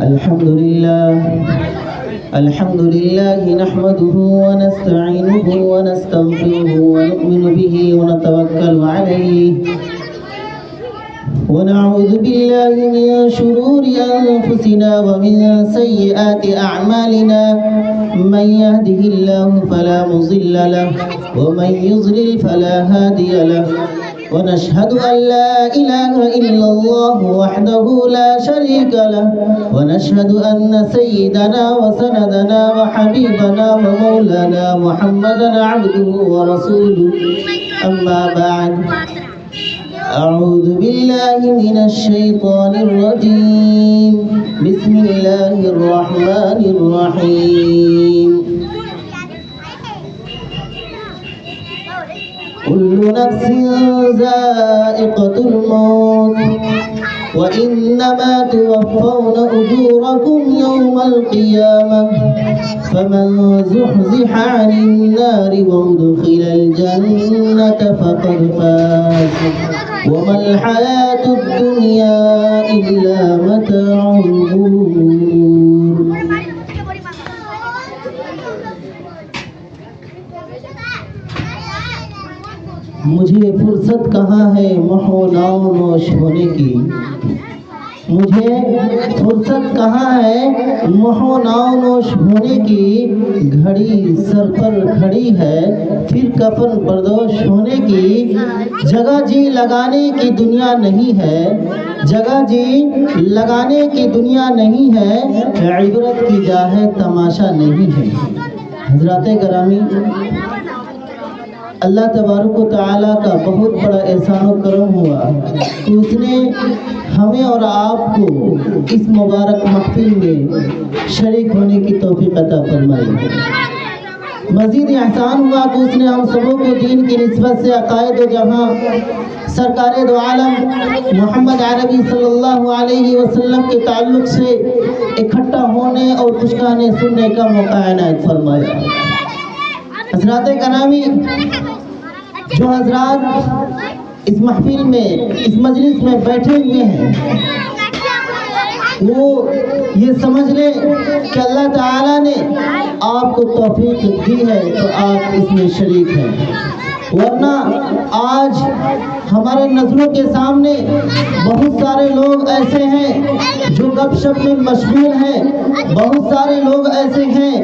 الحمد لله نحمده ونستعينه ونستغفره ونؤمن به ونتوكل عليه ونعوذ بالله من شرور أنفسنا ومن سيئات أعمالنا من يهده الله فلا مضل له ومن يضلل فلا هادي له ونشهد أن لا إله إلا الله وحده لا شريك له ونشهد أن سيدنا وسندنا وحبيبنا ومولانا محمدا عبده ورسوله أما بعد أعوذ بالله من الشيطان الرجيم بسم الله الرحمن الرحيم كل نفس ذائقة الموت وإنما توفون أجوركم يوم القيامة فمن زحزح عن النار وأدخل الجنة فقد فاز وما الحياة الدنيا إلا متاع الغرور. مجھے فرصت کہاں ہے محو ناو نوش ہونے کی، مجھے فرصت کہاں ہے محو ناو نوش ہونے کی، گھڑی سر پر کھڑی ہے پھر کفن بردوش ہونے کی، جگہ جی لگانے کی دنیا نہیں ہے، جگہ جی لگانے کی دنیا نہیں ہے، عبرت کی جا ہے تماشا نہیں ہے. حضرات گرامی، اللہ تبارک و تعالیٰ کا بہت بڑا احسان و کرم ہوا کہ اس نے ہمیں اور آپ کو اس مبارک محفل میں شریک ہونے کی توفیق عطا فرمائی. مزید احسان ہوا کہ اس نے ہم سبوں کو دین کی نسبت سے عقائد و جہاں سرکار دو عالم محمد عربی صلی اللہ علیہ وسلم کے تعلق سے اکٹھا ہونے اور کچھ کہنے سننے کا موقع عنایت فرمایا. حضرات گرامی، جو حضرات اس محفل میں اس مجلس میں بیٹھے ہوئے ہیں وہ یہ سمجھ لیں کہ اللہ تعالیٰ نے آپ کو توفیق دی ہے تو آپ اس میں شریک ہیں، ورنہ آج ہمارے نظروں کے سامنے بہت سارے لوگ ایسے ہیں جو گپ شپ میں مشغول ہیں، بہت سارے لوگ ایسے ہیں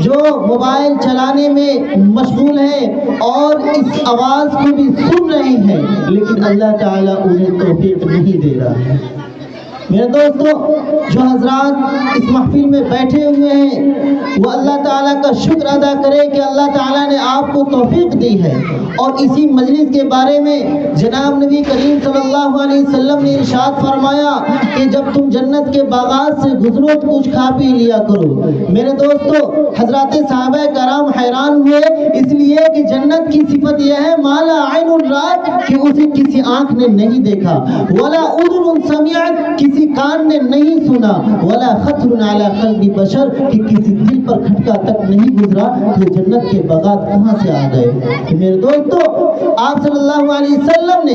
جو موبائل چلانے میں مشغول ہیں اور اس آواز کو بھی سن رہے ہیں، لیکن اللہ تعالیٰ انہیں توفیق نہیں دے رہا ہے. میرے دوستو، جو حضرات اس محفل میں بیٹھے ہوئے ہیں وہ اللہ تعالیٰ کا شکر ادا کرے کہ اللہ تعالیٰ نے آپ کو توفیق دی ہے. اور اسی مجلس کے بارے میں جناب نبی کریم صلی اللہ علیہ وسلم نے ارشاد فرمایا کہ جب تم جنت کے باغات سے گزرو تو کچھ کھا پی لیا کرو. میرے دوستو، حضرات صحابہ کرام حیران ہوئے اس لیے کہ جنت کی صفت یہ ہے مالا عین رات، کہ اسے کسی آنکھ نے نہیں دیکھا، ولا اذن سمعت، کسی کان نے نہیں سنا، ولا خطر علی قلب بشر، کہ کسی دل پر کھٹکا تک نہیں گزرا. تو جنت کے باغات کہاں سے آ گئے؟ میرے دوستو، آپ صلی اللہ علیہ وسلم نے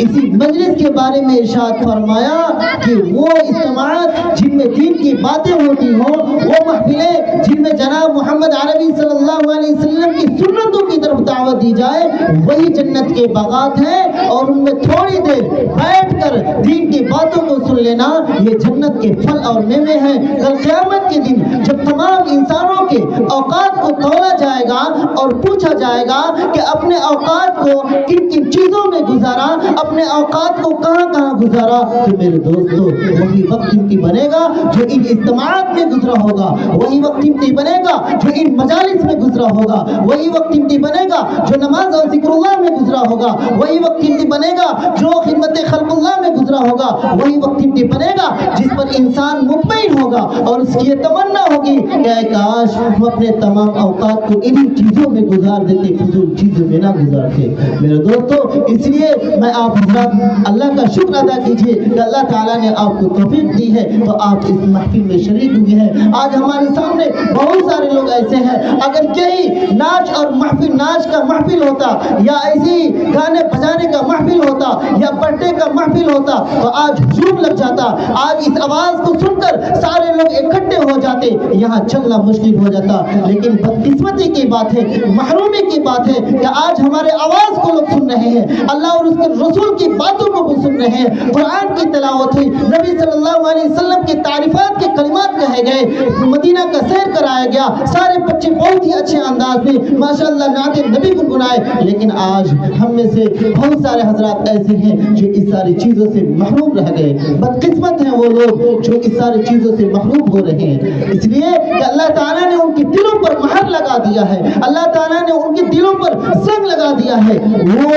اسی مجلس کے بارے میں ارشاد فرمایا کہ وہ اجتماعات جن میں دین کی باتیں ہوتی ہوں، وہ محفلیں جن میں جناب محمد عربی صلی اللہ علیہ وسلم کی سنتوں کی طرف دعوت دی جائے، وہی جنت کے باغات ہیں. اور ان میں تھوڑی دیر بیٹھ کر دین کی باتوں کو سن لینا یہ جنت کے پھل اور میوے ہیں. کل قیامت کے دن جب تمام انسانوں کے اوقات کو تولا جائے گا اور پوچھا جائے گا کہ اپنے اوقات کو کن کن چیزوں میں گزارا، اپنے اوقات کو کہاں کہاں گزارا، تو میرے دوستو وہی وقت قیمتی بنے گا جو ان اجتماعات میں گزرا ہوگا، وہی وقت قیمتی بنے گا جو ان مجالس میں گزرا ہوگا، وہی وقت قیمتی بنے گا جو نماز اور ذکر اللہ میں گزرا ہوگا، وہی وقت قیمتی بنے گا جو خدمت خلق اللہ میں گزرا ہوگا، وہی وقت قیمتی بنے گا جس پر انسان مطمئن ہوگا اور اس کی یہ تمنا ہوگی کہ اے کاش ہم اپنے تمام اوقات کو انہی چیزوں میں گزار دیتے، فضول چیزوں میں نہ گزارتے. میرے دوستو، اس لیے میں آپ حضرات اللہ کا شکر ادا کیجیے کہ اللہ تعالیٰ نے آپ کو توفیق دی ہے تو آپ اس محفل میں شریک ہوئے ہیں. آج ہمارے سامنے بہت سارے لوگ ایسے ہیں، اگر یہی ناچ اور محفل ناچ کا محفل ہوتا یا ایسی گانے بجانے کا محفل ہوتا یا برتھڈے کا محفل ہوتا تو آج ہجوم لگ جاتا. آج اس آواز کو سن کر سارے لوگ اکٹھے ہو جاتے, یہاں چلنا مشکل ہو جاتا. لیکن بدقسمتی کی بات ہے, محرومی کی بات ہے کہ آج ہمارے آواز کو لوگ سن رہے ہیں, اللہ اور اس کے رسول کی باتوں کو بھی سن رہے ہیں, قرآن کی تلاوت ہوئی, نبی صلی اللہ علیہ وسلم کی تعریفات کے کلمات کہے گئے, مدینہ کا سیر کرایا گیا, سارے بچے بہت ہی اچھے انداز میں ماشاءاللہ نعت نبی گنگنائے. لیکن آج ہم میں سے بہت سارے حضرات ایسے ہیں جو اس ساری چیزوں سے محروم رہ گئے. بدقسمت ہیں وہ لوگ جو اس ساری چیزوں سے محروم ہو رہے ہیں, اس لیے کہ اللہ تعالیٰ نے ان کے دلوں پر مہر لگا دیا ہے, اللہ تعالیٰ نے ان کے دلوں پر زنگ لگا دیا ہے, وہ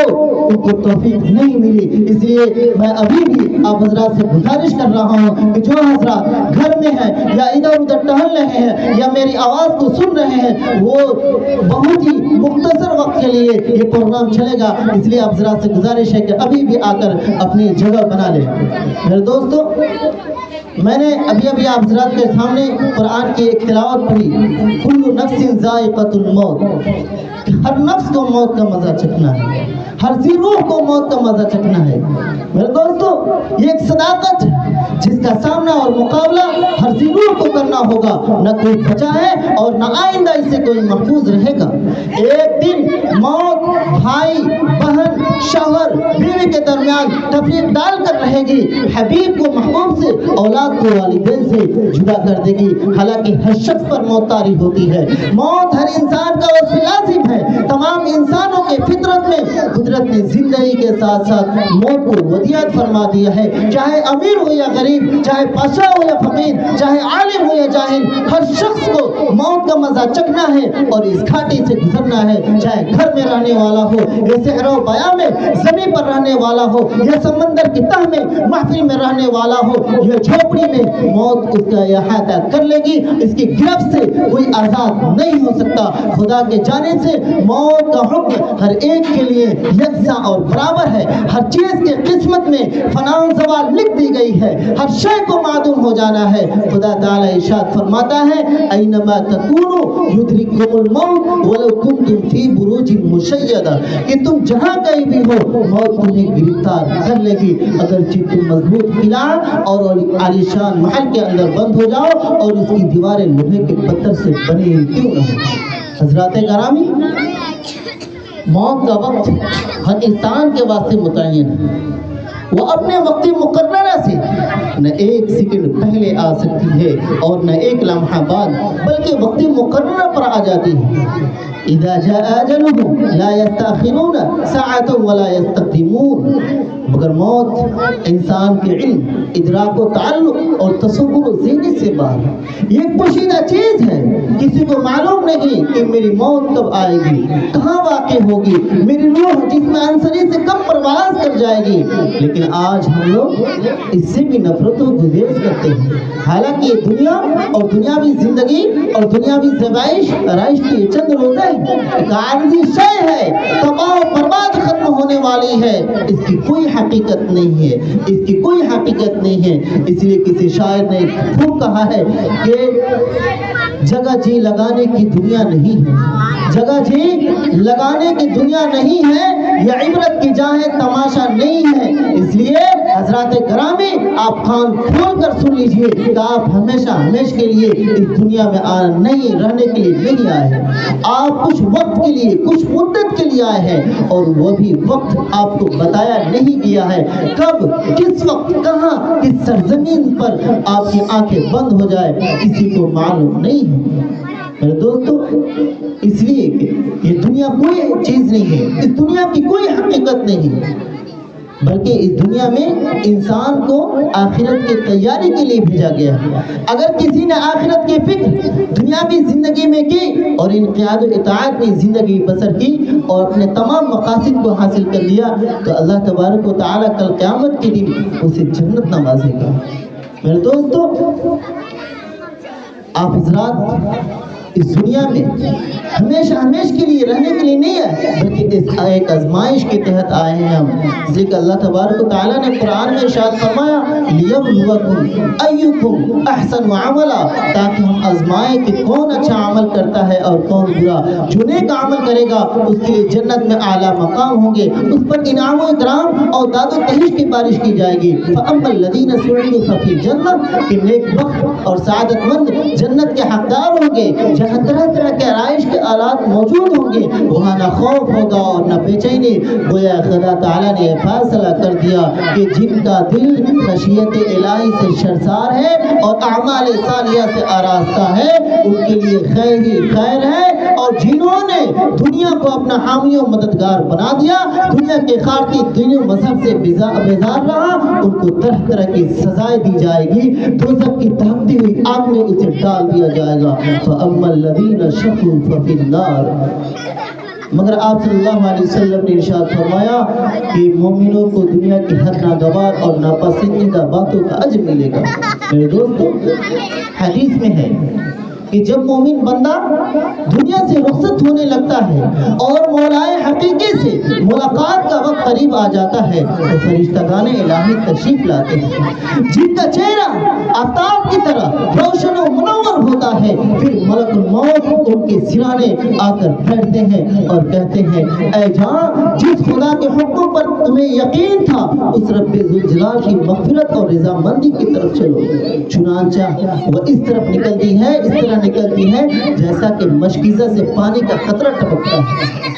ان کو توفیق نہیں ملی. اس لیے میں ابھی بھی آپ حضرات سے گزارش کر رہا ہوں کہ جو حضرات گھر میں ہیں یا ادھر ادھر ٹہل رہے ہیں یا میری آواز کو سن رہے ہیں, وہ بہت ہی مختصر وقت کے لیے یہ پروگرام چلے گا, اس لیے آپ حضرات سے گزارش ہے کہ ابھی بھی آ کر اپنی جگہ بنا لیں. میرے دوستو, میں نے ابھی آپ حضرات کے سامنے قرآن کی ایک تلاوت پڑھی, کل نفس ذائقۃ الموت, کہ ہر نفس کو موت کا مزہ چکھنا ہے, ہر ذی روح کو موت کا مزہ چکھنا ہے. میرے دوستو, یہ ایک صداقت جس کا سامنا اور مقابلہ ہر ذی روح کو کرنا ہوگا, نہ کوئی بچا ہے اور نہ آئندہ اس سے کوئی محفوظ رہے گا. ایک دن موت بھائی بہن شوہر بیوی کے درمیان تفریق ڈال کر رہے گی, حبیب کو محبوب سے, اولاد کو والدین سے جدا کر دے گی. حالانکہ ہر شخص پر موت طاری ہوتی ہے, موت ہر انسان کا وصف لازم ہے. تمام انسانوں کے فطرت میں قدرت نے زندگی کے ساتھ ساتھ موت کو ودیعت فرما دیا ہے. چاہے امیر ہو یا غریب, چاہے بادشاہ ہو یا فقیر, چاہے عالم ہو یا جاہل, ہر شخص کو موت کا مزہ چکھنا ہے اور اس گھاٹی سے گزرنا ہے. چاہے گھر میں رہنے والا ہو یا صحرا و بیابان میں زمین پر رہنے والا ہو یا سمندر کی تہ میں محفل میں رہنے والا ہو یا جھوپڑی میں, موت اس کا احاطہ کر لے گی. اس کی گرفت سے کوئی آزاد نہیں ہو سکتا. خدا کے جانب سے موت کا حکم ہر ایک کے لیے یکساں اور برابر ہے. ہر چیز کے قسمت میں فنا و زوال لکھ دی گئی ہے, ہر شے کو معدوم ہو جانا ہے. خدا تعالی ارشاد فرماتا ہے, اینما تکونوا یدرککم الموت ولو کنتم فی بروج مشیدہ, کہ تم جہاں کہیں بھی ہو موت تمہیں گرفتار کر لے گی, اگرچہ تم مضبوط قلعہ اور عالیشان محل کے اندر بند ہو جاؤ اور اس کی دیواریں لوہے کے پتھر سے بنی کیوں نہ ہو. حضرات گرامی, موت کا وقت ہر انسان کے واسطے متعین ہے. وہ اپنے وقت مقررہ سے نہ ایک سیکنڈ پہلے آ سکتی ہے اور نہ ایک لمحہ بعد, بلکہ وقت مقررہ پر آ جاتی ہے. اذا جاء اجلهم لا يستأخرون ساعة ولا يستقدمون. مگر موت انسان کے علم, ادراک و تعلق اور تصور و ذہنیت سے باہر. یہ ایک پوشیدہ چیز ہے, کسی کو معلوم نہیں کہ میری موت کب آئے گی, کہاں واقع ہوگی, میری روح جسم انصری سے کب پرواز کر جائے گی. لیکن آج ہم لوگ اس سے بھی نفرت و گریز کرتے ہیں. حالانکہ یہ دنیا اور دنیاوی زندگی اور دنیاوی زیبائش آرائش کی چند روزہ ہے, ایک عارضی شے ہے, تباہ و برباد ختم ہونے والی ہے. اس کی کوئی حقیقت نہیں ہے, اس کی کوئی حقیقت نہیں ہے. اس لیے کسی شاعر نے خوب کہا ہے کہ جگہ جی لگانے کی دنیا نہیں ہے, جگہ جی لگانے کی دنیا نہیں ہے, یہ عبرت کی جا ہے, تماشا نہیں ہے. اس لیے حضرات گرامی, آپ کان کھول کر سن لیجئے کہ آپ ہمیشہ ہمیشہ کے لیے اس دنیا میں نہیں رہنے کے لیے نہیں آئے ہیں. آپ کچھ وقت کے لیے, کچھ مدت کے لیے آئے ہیں, اور وہ بھی وقت آپ کو بتایا نہیں گیا ہے. کب, کس وقت, کہاں, کس سرزمین پر آپ کی آنکھیں بند ہو جائے کسی کو معلوم نہیں ہے. میرے دوستو, اس لیے کہ یہ دنیا کوئی چیز نہیں ہے, اس دنیا کی کوئی حقیقت نہیں ہے, بلکہ اس دنیا میں انسان کو آخرت کی تیاری کے لیے بھیجا گیا ہے. اگر کسی نے آخرت کی فکر دنیاوی زندگی میں کی اور انقیاد و اطاعت میں زندگی بسر کی اور اپنے تمام مقاصد کو حاصل کر لیا, تو اللہ تبارک و تعالیٰ کل قیامت کے دن اسے جنت نوازے گا. میرے دوستو, آپ حضرات اس دنیا میں ہمیشہ ہمیشہ کے لیے رہنے کے لیے نہیں ہے, بلکہ इस एक आजमाइश के तहत आए हैं हम। इसलिए अल्लाह तबारक व तआला ने कुरान में इरशाद फरमाया लियब्लुवकुम अय्युकुम अहसनु अमला, ताकि हम आजमाएं कि कौन अच्छा अमल करता है और कौन बुरा। जो नेक अमल करेगा उसके लिए जन्नत में आला मकाम होंगे, उस पर इनाम व इकराम और दादो तहीश की बारिश की जाएगी। फअम्मल लज़ीना सुइदू फफ़िल जन्नत, कि नेक बख्त और सआदतमंद जन्नत के हकदार होंगे, जहाँ तरह तरह के आराइश के आलात मौजूद होंगे, वहाँ ना खौफ होगा और ना बेचैनी। गोया खुदा ताला ने फैसला कर दिया कि जिनका दिल खशियत इलाही से शर्मसार है और अमाल सालिया से आरास्ता है, उनके लिए खैर ही खैर है। और जिन्होंने दुनिया को अपना हामी और मददगार बना दिया, दुनिया के खातिर दुनिया मजहब से बेजार रहा, उनको तरह तरह की सजाएं दी जाएगी, दोज़ख की दहकती हुई आग में उसे डाल दिया जाएगा। फअम्मल लज़ीना शक़ू फ़फ़िन नार। मगर आप सल्लल्लाहु अलैहि वसल्लम ने इरशाद फरमाया कि मोमिनों को दुनिया की हर नागवार और नापसंदीदा बातों का अजर मिलेगा। मेरे दोस्तों, हदीस में है कि जब मोमिन बंदा दुनिया से रुखसत होने लगता है और मौलाए हकीकी से मुलाकात का वक्त करीब आ जाता है, तो फरिश्तागाने इलाही तशरीफ लाते हैं, जिनका चेहरा आफ्ताब की तरह रोशन और मुनव्वर होता है। फिर मलकुल मौत उनके सिराने आकर बैठते हैं और कहते हैं, ऐ जान, जिस खुदा के हुक्म पर तुम्हें यकीन था, उस रब्बे ज़ुल जलाल की मग़फ़िरत और रज़ामंदी की तरफ चलो। चुनांचा वो इस तरफ निकलती है, इस तरह निकलती है जैसा कि मशकीज़ा से पानी का कतरा टपकता है।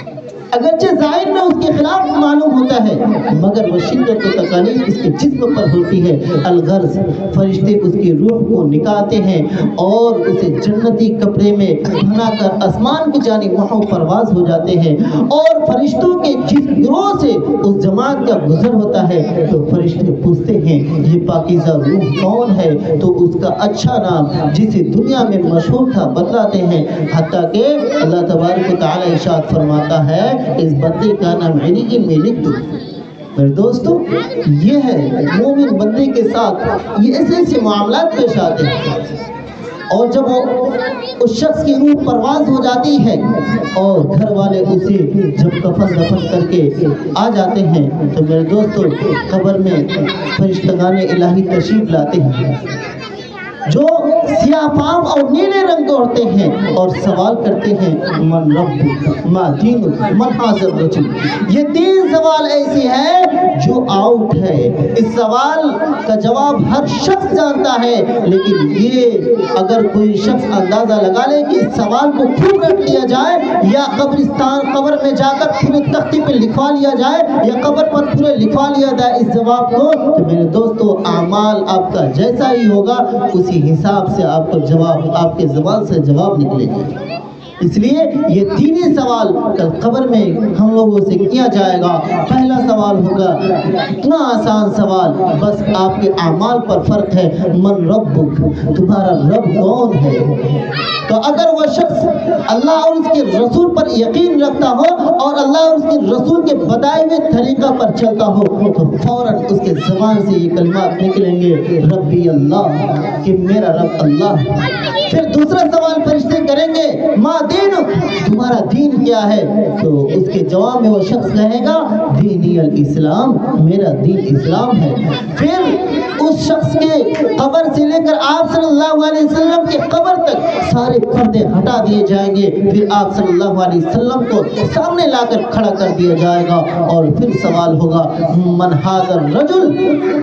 अगरचे ज़ाहिर में उसके खिलाफ मालूम होता है, मगर वह शिद्दत व तकालीफ इसके जिस्म पर होती है। अलगर्ज फरिश्ते उसकी रूह को निकालते हैं और उसे जन्नती कपड़े में बनाकर आसमान की जानिब वहाँ परवाज हो जाते हैं। और फरिश्तों के जिस गिरोह से उस जमात का गुजर होता है, तो फरिश्ते पूछते हैं, ये पाकीज़ा रूह कौन है? तो उसका अच्छा नाम जिसे दुनिया में मशहूर था बतलाते हैं। हत्ता कि अल्लाह तबारक व तआला इरशाद फरमाता है, इस बंदे का नाम इल्लिय्यीन में लिख दो। मेरे दोस्तों, ये है मोमिन बंदे के साथ ये ऐसे ऐसे मामलात पेश आते हैं। और जब वो उस शख्स की रूह परवाज हो जाती है और घर वाले उसे जब कफन दफन करके आ जाते हैं, तो मेरे दोस्तों, कब्र में फरिश्तागाने इलाही तशरीफ लाते हैं, जो सियाफाम और नीले रंग के होते हैं और सवाल करते हैं, मन रब्बुक मा दीनुक मन हाज़िर रजुल। ये 3 सवाल ऐसे हैं जो आउट है। इस सवाल का जवाब हर शख्स जानता है, लेकिन ये अगर कोई शख्स अंदाजा लगा ले कि इस सवाल को क्यों रख लिया जाए, या कब्र में जाकर पूरे तख्ती पे लिखवा लिया जाए, या कब्र पर पूरे लिखवा लिया जाए इस जवाब को, तो मेरे दोस्तों, आमाल आपका जैसा ही होगा उसी हिसाब से आपको जवाब, आपके ज़बान से जवाब निकलेगा। इसलिए ये 3 सवाल कल कब्र में हम लोगों से किया जाएगा। पहला सवाल होगा इतना आसान सवाल, बस आपके अमाल पर फर्क है, मन रब्बुक, तुम्हारा रब कौन है? तो अगर वह शख्स अल्लाह और उसके रसूल पर यकीन रखता हो और अल्लाह और उसके रसूल के बताए हुए तरीका पर चलता हो, तो फौरन उसके ज़बान से ये कलिमात निकलेंगे, रब्बी अल्लाह, कि मेरा रब अल्लाह। फिर दूसरा सवाल फरिश्ते करेंगे, मा दीनुक, तुम्हारा दीन क्या है? तो उसके जवाब में वो शख्स कहेगा, दीनी अल इस्लाम, मेरा दीन इस्लाम है। फिर उस शख्स के कब्र से लेकर आप सल्लल्लाहु अलैहि वसल्लम के कब्र तक सारे पर्दे हटा दिए जाएंगे। फिर आप सल्लल्लाहु अलैहि वसल्लम को सामने लाकर खड़ा कर दिया जाएगा और फिर सवाल होगा, मन हाज़र रजुल,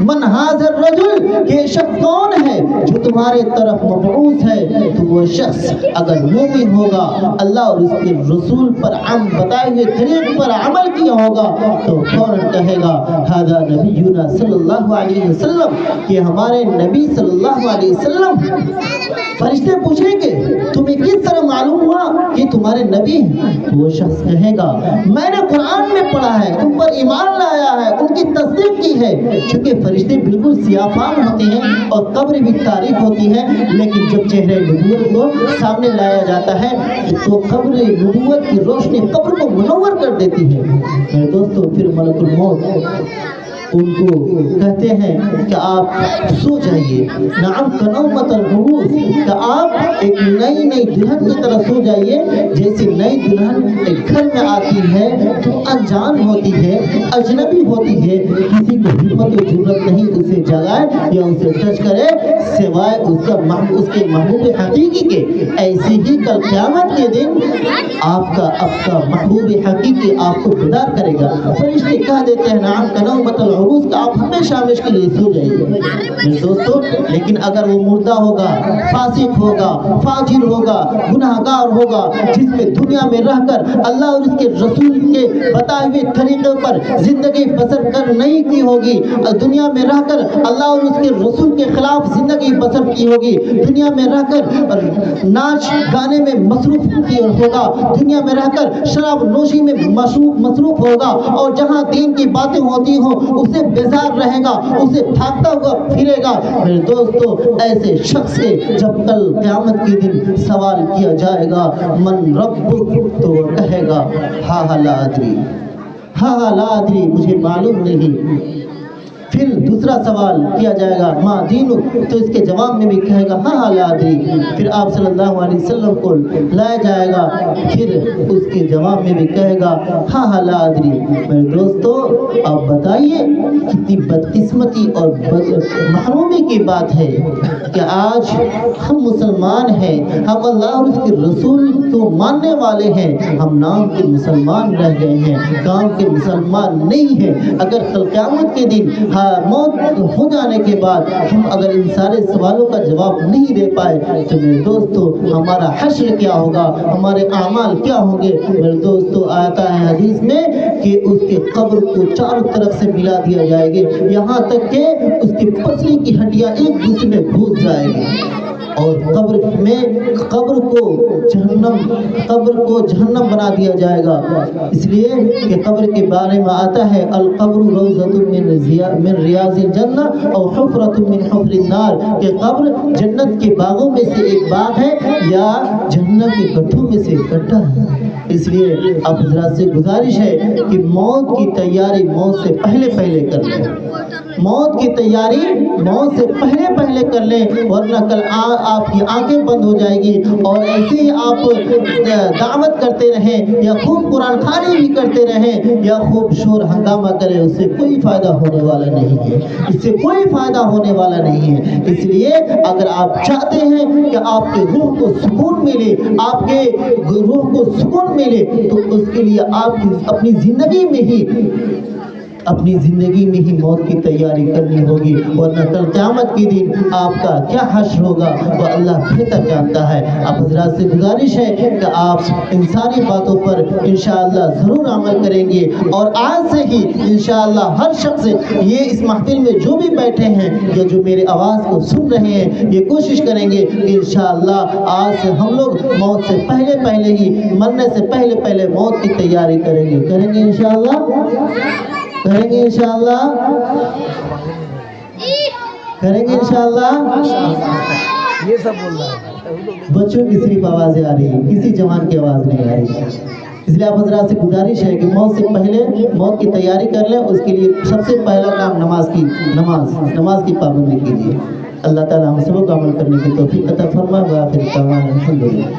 मन हाज़र रजुल, ये शख्स कौन है जो तुम्हारे तरफ मबऊस है? तो वो शख्स अगर मोमिन होगा, अल्लाह और उसके रसूल पर बताए हुए तरीक़ पर अमल किया होगा, तो फौरन कहेगा, हाज़ा नबीयुना सल्लल्लाहु अलैहि वसल्लम, कि हमारे नबी सल्लल्लाहु अलैहि वसल्लम। फरिश्ते पूछेंगे, तुम्हें किस तरह मालूम हुआ कि तुम्हारे नबी हैं? तो वो शख्स कहेगा, मैंने कुरान में पढ़ा है, तुम पर ईमान लाया है, उनकी तस्दीक की है। चूँकि फरिश्ते बिल्कुल सियाफाम होते हैं और कब्र भी तारीफ होती है, लेकिन जब चेहरे नबूवत को सामने लाया जाता है तो कब्र नबूवत की रोशनी कब्र को मुनव्वर कर देती है। मेरे दोस्तों, फिर मलकुल मौत उनको कहते हैं कि आप सो जाइए, नाम कनौमत अल-उरूस, कि आप एक नई नई दुल्हन की तरह सो जाइए। जैसे नई दुल्हन एक घर में आती है तो अनजान होती है, अजनबी होती है, किसी को हिम्मत और जुर्रत नहीं उसे जगाए या उसे टच करे सिवाय उसके महबूब हकीकी के। ऐसे ही कल क़यामत के दिन आपका महबूब हकीकी आपको बेदार करेगा। फरिश्ते कह देते हैं नाम कनौमत अल-उरूस, का आप हमेशा हमेशा के लिए सो जाइए। मेरे दोस्तों, लेकिन अगर वो मुर्दा होगा, फासिक होगा, फाजिर होगा, गुनाहगार होगा, जिसमें दुनिया में रहकर अल्लाह और उसके रसूल के बताए हुए तरीके पर जिंदगी बसर कर नहीं की होगी, दुनिया में रहकर अल्लाह और उसके रसूल के खिलाफ जिंदगी बसर की होगी, दुनिया में रहकर नाच गाने में मसरूफ होगा, दुनिया में रहकर शराब नोशी में मसरूफ होगा, और जहाँ दीन की बातें होती हो उसे बेजार रहेगा, उसे भागता हुआ फिरेगा। मेरे दोस्तों, ऐसे शख्स से जब कल क़यामत के दिन सवाल किया जाएगा मन रब्बुक, तो वो कहेगा हा ला अदरी, हा ला अदरी, मुझे मालूम नहीं। फिर दूसरा सवाल किया जाएगा माँ दीनुक, तो इसके जवाब में भी कहेगा हाँ ला अदरी। फिर आप सल्लल्लाहु अलैहि वसल्लम को लाया जाएगा, फिर उसके जवाब में भी कहेगा हाँ ला अदरी। मेरे दोस्तों, आप बताइए कितनी बदकिस्मती और महरूमी की बात है कि आज हम मुसलमान हैं, हम अल्लाह और उसके रसूल को मानने वाले हैं, हम नाम के मुसलमान रह गए हैं, काम के मुसलमान नहीं हैं। अगर कल क़यामत के दिन मौत हो जाने के बाद हम अगर इन सारे सवालों का जवाब नहीं दे पाए तो मेरे दोस्तों हमारा हश्र क्या होगा, हमारे आमाल क्या होंगे। मेरे दोस्तों, आता है हदीस में कि उसके कब्र को चारों तरफ से मिला दिया जाएगा, यहाँ तक कि उसकी पसली की हड्डियाँ एक दूसरे में घुस जाएगी, और कब्र को जहन्नम बना दिया जाएगा। इसलिए कि कब्र के बारे में आता है अल कब्र रौज़तुन मिन रियाज़िल जन्नह और हुफ़रतुन मिन हुफ़रिन नार, कि कब्र जन्नत के बागों में से एक बाग है या जहन्नम के गड्ढों में से एक गड्ढा है। इसलिए आप हज़रात से गुजारिश है कि मौत की तैयारी मौत से पहले कर लें, मौत की तैयारी मौत से पहले कर लें, वरना कल आपकी आंखें बंद हो जाएगी और ऐसे ही आप दावत करते रहें या खूब कुरान खानी भी करते रहें या खूब शोर हंगामा करें, उससे कोई फायदा होने वाला नहीं है, इससे कोई फायदा होने वाला नहीं है। इसलिए अगर आप चाहते हैं कि आपके रूह को सुकून मिले, आपके रूह को सुकून मिले, तो उसके लिए आपकी अपनी जिंदगी में ही मौत की तैयारी करनी होगी, वरना कल क़यामत के दिन आपका क्या हश्र होगा वो अल्लाह बेहतर जानता है। आप हज़रात से गुजारिश है कि आप इन सारी बातों पर इंशाअल्लाह ज़रूर अमल करेंगे, और आज से ही इंशाअल्लाह हर शख्स ये इस महफिल में जो भी बैठे हैं या जो मेरे आवाज़ को सुन रहे हैं, ये कोशिश करेंगे कि इंशाअल्लाह आज से हम लोग मौत से पहले ही, मरने से पहले मौत की तैयारी करेंगे इंशाअल्लाह। करेंगे इंशाअल्लाह। ये सब बोल रहा है। बच्चों की सिर्फ आवाज़ें आ रही है, किसी जवान की आवाज़ नहीं आ रही। इसलिए आप हज़रात से गुजारिश है कि मौत से पहले मौत की तैयारी कर लें। उसके लिए सबसे पहला काम नमाज की पाबंदी कीजिए। अल्लाह ताला हम सबको अमल करने की तौफीक अता फरमाए। व आखिर दावाना अल्हम्दुलिल्लाह।